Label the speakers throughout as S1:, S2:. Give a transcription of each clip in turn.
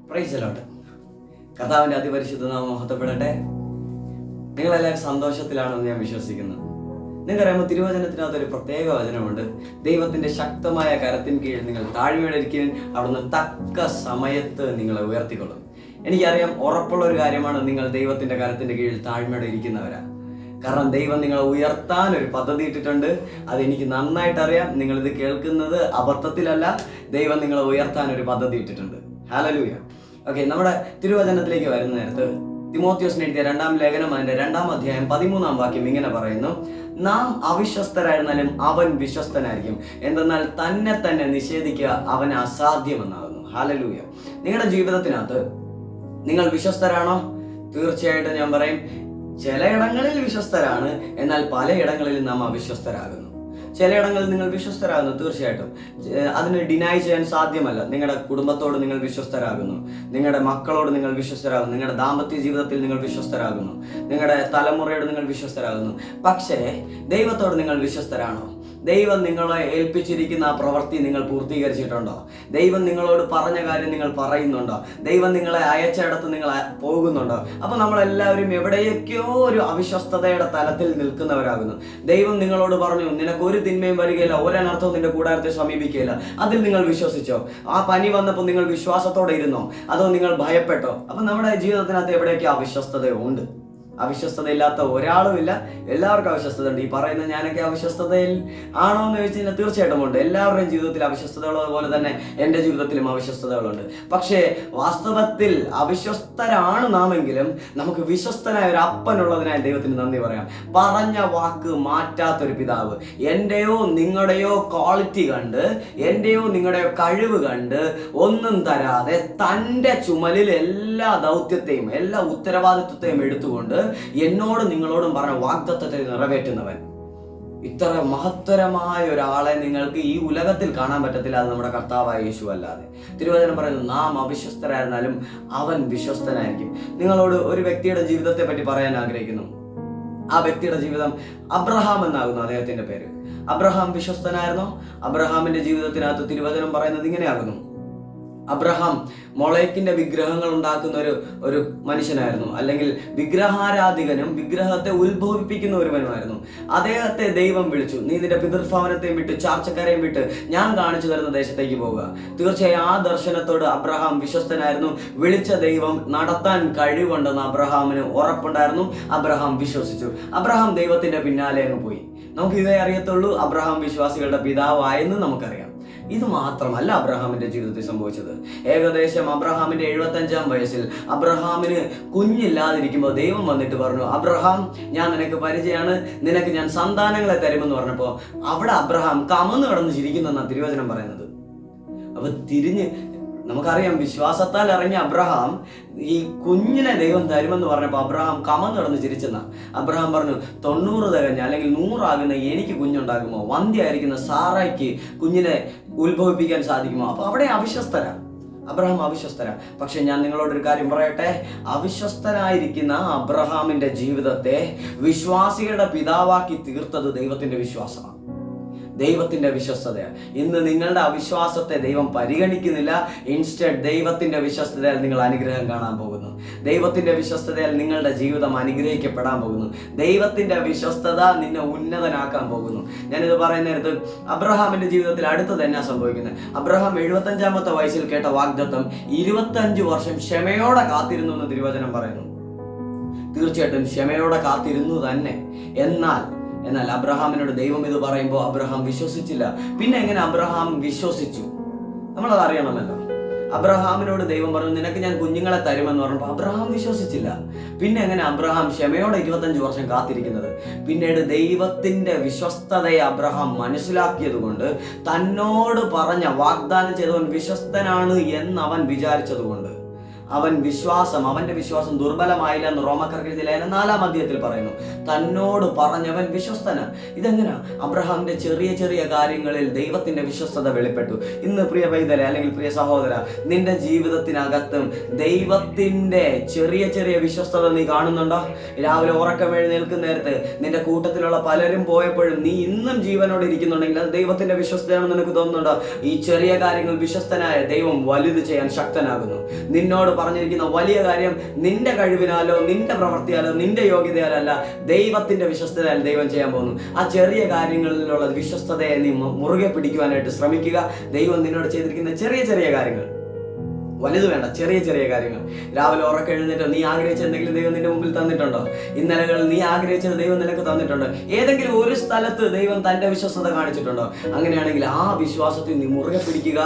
S1: Praise the Lord. കർത്താവിന്റെ അതിപരിശുദ്ധ നാമം മഹത്വപ്പെടട്ടെ. നിങ്ങളെല്ലാവരും സന്തോഷത്തിലാണെന്ന് ഞാൻ വിശ്വസിക്കുന്നു. നിങ്ങൾക്കറിയാമോ, തിരുവചനത്തിനകത്ത് ഒരു പ്രത്യേക വചനമുണ്ട്. ദൈവത്തിന്റെ ശക്തമായ കരത്തിന് കീഴിൽ നിങ്ങൾ താഴ്മയോടെ ഇരിക്കുകയും അവിടുന്ന് തക്ക സമയത്ത് നിങ്ങളെ ഉയർത്തിക്കൊള്ളും. എനിക്കറിയാം, ഉറപ്പുള്ള ഒരു കാര്യമാണ്, നിങ്ങൾ ദൈവത്തിന്റെ കരത്തിന്റെ കീഴിൽ താഴ്മയോടെ ഇരിക്കുന്നവരാ. കാരണം ദൈവം നിങ്ങളെ ഉയർത്താൻ ഒരു പദ്ധതി ഇട്ടിട്ടുണ്ട്. അതെനിക്ക് നന്നായിട്ട് അറിയാം. നിങ്ങളിത് കേൾക്കുന്നത് അബദ്ധത്തിലല്ല. ദൈവം നിങ്ങളെ ഉയർത്താൻ ഒരു പദ്ധതി ഇട്ടിട്ടുണ്ട്. ഹല്ലേലൂയ. ഓക്കെ, നമ്മുടെ തിരുവചനത്തിലേക്ക് വരുന്ന നേരത്ത് തിമോത്തിയോസിന് എഴുതിയ 2-ാം ലേഖനം അതിന്റെ 2-ാം അധ്യായം 13-ാം വാക്യം ഇങ്ങനെ പറയുന്നു: നാം അവിശ്വസ്തരായിരുന്നാലും അവൻ വിശ്വസ്തനായിരിക്കും, എന്തെന്നാൽ തന്നെ തന്നെ നിഷേധിക്കുക അവന് അസാധ്യമെന്നാകുന്നു. ഹല്ലേലൂയ. നിങ്ങളുടെ ജീവിതത്തിനകത്ത് നിങ്ങൾ വിശ്വസ്തരാണോ? തീർച്ചയായിട്ടും ഞാൻ പറയും, ചിലയിടങ്ങളിൽ വിശ്വസ്തരാണ്, എന്നാൽ പലയിടങ്ങളിലും നാം അവിശ്വസ്തരാകുന്നു. ചിലയിടങ്ങളിൽ നിങ്ങൾ വിശ്വസ്തരാകുന്നു, തീർച്ചയായിട്ടും അതിന് ഡിനൈ ചെയ്യാൻ സാധ്യമല്ല. നിങ്ങളുടെ കുടുംബത്തോട് നിങ്ങൾ വിശ്വസ്തരാകുന്നു, നിങ്ങളുടെ മക്കളോട് നിങ്ങൾ വിശ്വസ്തരാകുന്നു, നിങ്ങളുടെ ദാമ്പത്യ ജീവിതത്തിൽ നിങ്ങൾ വിശ്വസ്തരാകുന്നു, നിങ്ങളുടെ തലമുറയോട് നിങ്ങൾ വിശ്വസ്തരാകുന്നു. പക്ഷേ ദൈവത്തോട് നിങ്ങൾ വിശ്വസ്തരാണോ? ദൈവം നിങ്ങളെ ഏൽപ്പിച്ചിരിക്കുന്ന ആ പ്രവൃത്തി നിങ്ങൾ പൂർത്തീകരിച്ചിട്ടുണ്ടോ? ദൈവം നിങ്ങളോട് പറഞ്ഞ കാര്യം നിങ്ങൾ പറയുന്നുണ്ടോ? ദൈവം നിങ്ങളെ അയച്ചിടത്ത് നിങ്ങൾ പോകുന്നുണ്ടോ? അപ്പൊ നമ്മളെല്ലാവരും എവിടെയൊക്കെയോ ഒരു അവിശ്വസ്തതയുടെ തലത്തിൽ നിൽക്കുന്നവരാകുന്നു. ദൈവം നിങ്ങളോട് പറഞ്ഞു, നിനക്ക് ഒരു തിന്മയും വരികയില്ല, ഒരനർത്ഥവും നിന്റെ കൂടാരത്തെ സമീപിക്കുകയില്ല. അതിൽ നിങ്ങൾ വിശ്വസിച്ചോ? ആ പനി വന്നപ്പോൾ നിങ്ങൾ വിശ്വാസത്തോടെ ഇരുന്നോ? അതോ നിങ്ങൾ ഭയപ്പെട്ടോ? അപ്പൊ നമ്മുടെ ജീവിതത്തിനകത്ത് എവിടെയൊക്കെ അവിശ്വസ്തതയുണ്ട്. അവിശ്വസ്തതയില്ലാത്ത ഒരാളുമില്ല. എല്ലാവർക്കും അവിശ്വസ്തത ഉണ്ട്. ഈ പറയുന്ന ഞാനൊക്കെ അവിശ്വസ്തതയിൽ ആണോ എന്ന് ചോദിച്ചു കഴിഞ്ഞാൽ തീർച്ചയായിട്ടും ഉണ്ട്. എല്ലാവരുടെയും ജീവിതത്തിൽ അവിശ്വസ്തതയുള്ളത് പോലെ തന്നെ എൻ്റെ ജീവിതത്തിലും അവിശ്വസ്തതകളുണ്ട്. പക്ഷേ വാസ്തവത്തിൽ അവിശ്വസ്തരാണ് നാമെങ്കിലും നമുക്ക് വിശ്വസ്തനായ ഒരു അപ്പനുള്ളതിനായി ദൈവത്തിന് നന്ദി പറയാം. പറഞ്ഞ വാക്ക് മാറ്റാത്തൊരു പിതാവ്, എൻ്റെയോ നിങ്ങളുടെയോ ക്വാളിറ്റി കണ്ട്, എൻ്റെയോ നിങ്ങളുടെയോ കഴിവ് കണ്ട് ഒന്നും തരാതെ തൻ്റെ ചുമലിൽ എല്ലാ ദൗത്യത്തെയും എല്ലാ ഉത്തരവാദിത്വത്തെയും എടുത്തുകൊണ്ട് എന്നോട് നിങ്ങളോടും പറഞ്ഞ വാഗ്ദത്തത്തെ നിറവേറ്റുന്നവൻ. ഇത്ര മഹത്തരമായ ഒരാളെ നിങ്ങൾക്ക് ഈ ഉലകത്തിൽ കാണാൻ പറ്റത്തില്ല. അത് നമ്മുടെ കർത്താവായ യേശു അല്ലാതെ. തിരുവചനം പറയുന്നു, നാം അവിശ്വസ്തരായിരുന്നാലും അവൻ വിശ്വസ്തനായിരിക്കും. നിങ്ങളോട് ഒരു വ്യക്തിയുടെ ജീവിതത്തെ പറ്റി പറയാൻ ആഗ്രഹിക്കുന്നു. ആ വ്യക്തിയുടെ ജീവിതം അബ്രഹാം എന്നാകുന്നു അദ്ദേഹത്തിന്റെ പേര്. അബ്രഹാം വിശ്വസ്തനായിരുന്നോ? അബ്രഹാമിന്റെ ജീവിതത്തിനകത്ത് തിരുവചനം പറയുന്നത് ഇങ്ങനെയാകുന്നു: അബ്രഹാം മൊളേക്കിന്റെ വിഗ്രഹങ്ങൾ ഉണ്ടാക്കുന്ന ഒരു മനുഷ്യനായിരുന്നു, അല്ലെങ്കിൽ വിഗ്രഹാരാധികനും വിഗ്രഹത്തെ ഉത്ഭവിപ്പിക്കുന്ന ഒരുവനുമായിരുന്നു. അദ്ദേഹത്തെ ദൈവം വിളിച്ചു, നീ നിന്റെ പിതൃഭവനത്തെയും വിട്ട് ചാർച്ചക്കാരെയും വിട്ട് ഞാൻ കാണിച്ചു തരുന്ന ദേശത്തേക്ക് പോവുക. തീർച്ചയായും ആ ദർശനത്തോട് അബ്രഹാം വിശ്വസ്തനായിരുന്നു. വിളിച്ച ദൈവം നടത്താൻ കഴിവുണ്ടെന്ന് അബ്രഹാമിന് ഉറപ്പുണ്ടായിരുന്നു. അബ്രഹാം വിശ്വസിച്ചു. അബ്രഹാം ദൈവത്തിന്റെ പിന്നാലെ അങ്ങ് പോയി. നമുക്ക് ഇതേ അറിയത്തുള്ളൂ, അബ്രഹാം വിശ്വാസികളുടെ പിതാവായെന്ന് നമുക്കറിയാം. ഇത് മാത്രമല്ല അബ്രഹാമിന്റെ ജീവിതത്തിൽ സംഭവിച്ചത്. ഏകദേശം അബ്രഹാമിന്റെ 75-ാം വയസ്സിൽ അബ്രഹാമിന് കുഞ്ഞില്ലാതിരിക്കുമ്പോൾ ദൈവം വന്നിട്ട് പറഞ്ഞു, അബ്രഹാം, ഞാൻ നിനക്ക് പരിചയമാണ്, നിനക്ക് ഞാൻ സന്താനങ്ങളെ തരുമെന്ന് പറഞ്ഞപ്പോൾ അവിടെ അബ്രഹാം കമന്ന് കിടന്ന് ചിരിക്കുന്നെന്നാണ് തിരുവചനം പറയുന്നത്. അപ്പൊ നമുക്കറിയാം, വിശ്വാസത്താൽ ഇറങ്ങിയ അബ്രഹാം ഈ കുഞ്ഞിനെ ദൈവം തരുമെന്ന് പറഞ്ഞപ്പോൾ അബ്രഹാം കമന്ന് കിടന്ന് ചിരിച്ചെന്ന. അബ്രഹാം പറഞ്ഞു, 90 തികഞ്ഞ അല്ലെങ്കിൽ 100 ആകുന്ന എനിക്ക് കുഞ്ഞുണ്ടാകുമോ? വന്ധ്യയായിരിക്കുന്ന സാറായ്ക്ക് കുഞ്ഞിനെ ഉത്ഭവിപ്പിക്കാൻ സാധിക്കുമോ? അപ്പൊ അവിടെ അബ്രഹാം അവിശ്വസ്തരാ. പക്ഷെ ഞാൻ നിങ്ങളോടൊരു കാര്യം പറയട്ടെ, അവിശ്വസ്തനായിരിക്കുന്ന അബ്രഹാമിന്റെ ജീവിതത്തെ വിശ്വാസികളുടെ പിതാവാക്കി തീർത്തത് ദൈവത്തിന്റെ വിശ്വാസമാണ്, ദൈവത്തിന്റെ വിശ്വസ്തതയാണ്. ഇന്ന് നിങ്ങളുടെ അവിശ്വാസത്തെ ദൈവം പരിഗണിക്കുന്നില്ല. ഇൻസ്റ്റഡ് ദൈവത്തിന്റെ വിശ്വസ്തതയാൽ നിങ്ങൾ അനുഗ്രഹം കാണാൻ പോകുന്നു. ദൈവത്തിന്റെ വിശ്വസ്തതയാൽ നിങ്ങളുടെ ജീവിതം അനുഗ്രഹിക്കപ്പെടാൻ പോകുന്നു. ദൈവത്തിന്റെ വിശ്വസ്തത നിന്നെ ഉന്നതനാക്കാൻ പോകുന്നു. ഞാനിത് പറയുന്ന നേരത്ത് അബ്രഹാമിന്റെ ജീവിതത്തിൽ അടുത്തത് എന്നാ സംഭവിക്കുന്നത്? അബ്രഹാം 75-ാമത്തെ വയസ്സിൽ കേട്ട വാഗ്ദത്തം 25 വർഷം ക്ഷമയോടെ കാത്തിരുന്നു എന്ന് തിരുവചനം പറയുന്നു. തീർച്ചയായിട്ടും ക്ഷമയോടെ കാത്തിരുന്നു തന്നെ. എന്നാൽ അബ്രഹാമിനോട് ദൈവം ഇത് പറയുമ്പോൾ അബ്രഹാം വിശ്വസിച്ചില്ല. പിന്നെ എങ്ങനെ അബ്രഹാം വിശ്വസിച്ചു? നമ്മളത് അറിയണമല്ലോ. അബ്രഹാമിനോട് ദൈവം പറഞ്ഞു, നിനക്ക് ഞാൻ കുഞ്ഞുങ്ങളെ തരുമെന്ന് പറഞ്ഞപ്പോൾ അബ്രഹാം വിശ്വസിച്ചില്ല. പിന്നെ എങ്ങനെ അബ്രഹാം ക്ഷമയോടെ 25 വർഷം കാത്തിരിക്കുന്നത്? പിന്നീട് ദൈവത്തിന്റെ വിശ്വസ്തതയെ അബ്രഹാം മനസ്സിലാക്കിയത് കൊണ്ട്, തന്നോട് പറഞ്ഞ വാഗ്ദാനം ചെയ്തവൻ വിശ്വസ്തനാണ് എന്ന് അവൻ വിചാരിച്ചത് കൊണ്ട് അവന്റെ വിശ്വാസം ദുർബലമായില്ല എന്ന് റോമക്കാർക്ക് എഴുതിയ ലേഖനം 4-ാം അധ്യായത്തിൽ പറയുന്നു. തന്നോട് പറഞ്ഞവൻ വിശ്വസ്തനാ. ഇതെങ്ങനെ? അബ്രഹാമിന്റെ ചെറിയ ചെറിയ കാര്യങ്ങളിൽ ദൈവത്തിന്റെ വിശ്വസ്തത വെളിപ്പെട്ടു. ഇന്ന് പ്രിയ പൈതലെ അല്ലെങ്കിൽ പ്രിയ സഹോദര, നിന്റെ ജീവിതത്തിനകത്തും ദൈവത്തിന്റെ ചെറിയ ചെറിയ വിശ്വസ്തത നീ കാണുന്നുണ്ടോ? രാവിലെ ഉറക്കം എഴുന്നേൽക്കുന്ന നേരത്ത് നിന്റെ കൂട്ടത്തിലുള്ള പലരും പോയപ്പോഴും നീ ഇന്നും ജീവനോടെ ഇരിക്കുന്നുണ്ടെങ്കിൽ അത് ദൈവത്തിന്റെ വിശ്വസ്തയാണെന്ന് നിനക്ക് തോന്നുന്നുണ്ടോ? ഈ ചെറിയ കാര്യങ്ങൾ വിശ്വസ്തനായ ദൈവം വലുത് ചെയ്യാൻ ശക്തനാകുന്നു. നിന്നോട് പറഞ്ഞിരിക്കുന്ന വലിയ കാര്യം നിന്റെ കഴിവിനാലോ നിന്റെ പ്രവൃത്തിയാലോ നിന്റെ യോഗ്യതയാലോ അല്ല, ദൈവത്തിന്റെ വിശ്വസ്തതയാൽ ദൈവം ചെയ്യാൻ പോകുന്നു. ആ ചെറിയ കാര്യങ്ങളിലുള്ള വിശ്വസ്തതയെ നീ മുറുകെ പിടിക്കുവാനായിട്ട് ശ്രമിക്കുക. ദൈവം നിന്നോട് ചെയ്തിരിക്കുന്ന ചെറിയ ചെറിയ കാര്യങ്ങൾ, വലുത് വേണ്ട, ചെറിയ ചെറിയ കാര്യങ്ങൾ. രാവിലെ ഉറക്കം എഴുന്നേറ്റോ നീ ആഗ്രഹിച്ച എന്തെങ്കിലും ദൈവം നിന്റെ മുമ്പിൽ തന്നിട്ടുണ്ടോ? ഇന്നലകളിൽ നീ ആഗ്രഹിച്ചത് ദൈവം നിനക്ക് തന്നിട്ടുണ്ടോ? ഏതെങ്കിലും ഒരു സ്ഥലത്ത് ദൈവം തന്റെ വിശ്വസ്തത കാണിച്ചിട്ടുണ്ടോ? അങ്ങനെയാണെങ്കിൽ ആ വിശ്വാസത്തിൽ നീ മുറുകെ പിടിക്കുക.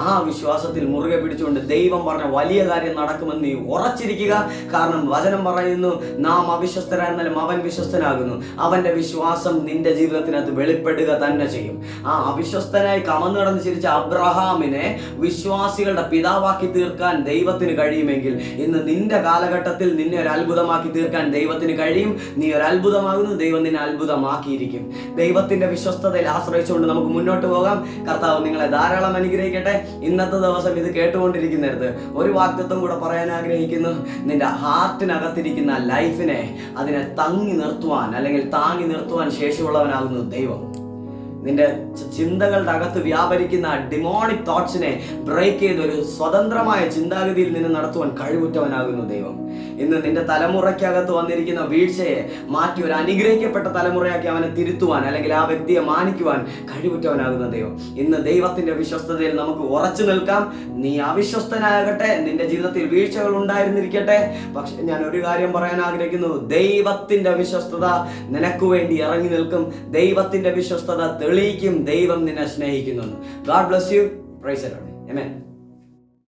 S1: ആ വിശ്വാസത്തിൽ മുറുകെ പിടിച്ചുകൊണ്ട് ദൈവം പറഞ്ഞ വലിയ കാര്യം നടക്കുമെന്ന് നീ ഉറച്ചിരിക്കുക. കാരണം വചനം പറയുന്നു, നാം അവിശ്വസ്തരായിരുന്നാലും അവൻ വിശ്വസ്തനാകുന്നു. അവന്റെ വിശ്വാസം നിന്റെ ജീവിതത്തിനകത്ത് വെളിപ്പെടുക തന്നെ ചെയ്യും. ആ അവിശ്വസ്തനായി കമന്നു നടന്ന് ചിരിച്ച അബ്രഹാമിനെ വിശ്വാസികളുടെ പിതാവാക്കി തീർക്കാൻ ദൈവത്തിന് കഴിയുമെങ്കിൽ ഇന്ന് നിന്റെ കാലഘട്ടത്തിൽ നിന്നെ ഒരു അത്ഭുതമാക്കി തീർക്കാൻ ദൈവത്തിന് കഴിയും. നീ ഒരു അത്ഭുതമാകുന്നു, ദൈവം നിന്നെ അത്ഭുതമാക്കിയിരിക്കും. ദൈവത്തിന്റെ വിശ്വസ്തതയിൽ ആശ്രയിച്ചുകൊണ്ട് നമുക്ക് മുന്നോട്ട് പോകാം. കർത്താവ് നിങ്ങളെ ധാരാളം അനുഗ്രഹിക്കട്ടെ. ഇന്നത്തെ ദിവസം ഇത് കേട്ടുകൊണ്ടിരിക്കുന്നിടത്ത് ഒരു വാഗ്ദത്തം കൂടെ പറയാൻ ആഗ്രഹിക്കുന്നു. നിന്റെ ഹാർട്ടിനകത്തിരിക്കുന്ന ലൈഫിനെ അതിനെ താങ്ങി നിർത്തുവാൻ ശേഷിയുള്ളവനാകുന്നു ദൈവം. നിന്റെ ചിന്തകളുടെ അകത്ത് വ്യാപരിക്കുന്ന ഡിമോണിക് തോട്ട്സിനെ ബ്രേക്ക് ചെയ്ത് ഒരു സ്വതന്ത്രമായ ചിന്താഗതിയിൽ നിന്ന് നടത്തുവാൻ കഴിവുറ്റവനാകുന്നു ദൈവം. ഇന്ന് നിന്റെ തലമുറയ്ക്കകത്ത് വന്നിരിക്കുന്ന വീഴ്ചയെ മാറ്റി ഒരു അനുഗ്രഹിക്കപ്പെട്ട തലമുറയാക്കി അവനെ തിരുത്തുവാൻ അല്ലെങ്കിൽ ആ വ്യക്തിയെ മാനിക്കുവാൻ കഴിവുറ്റവനാകുന്ന ദൈവം. ഇന്ന് ദൈവത്തിന്റെ വിശ്വസ്തതയിൽ നമുക്ക് ഉറച്ചു നിൽക്കാം. നീ അവിശ്വസ്തനാകട്ടെ, നിന്റെ ജീവിതത്തിൽ വീഴ്ചകൾ ഉണ്ടായിരുന്നിരിക്കട്ടെ, പക്ഷെ ഞാൻ ഒരു കാര്യം പറയാൻ ആഗ്രഹിക്കുന്നു. ദൈവത്തിന്റെ വിശ്വസ്തത നിനക്ക് വേണ്ടി ഇറങ്ങി നിൽക്കും. ദൈവത്തിന്റെ വിശ്വസ്തത തെളിയിക്കും ദൈവം നിന്നെ സ്നേഹിക്കുന്നു. God bless you. Praise the Lord. Amen.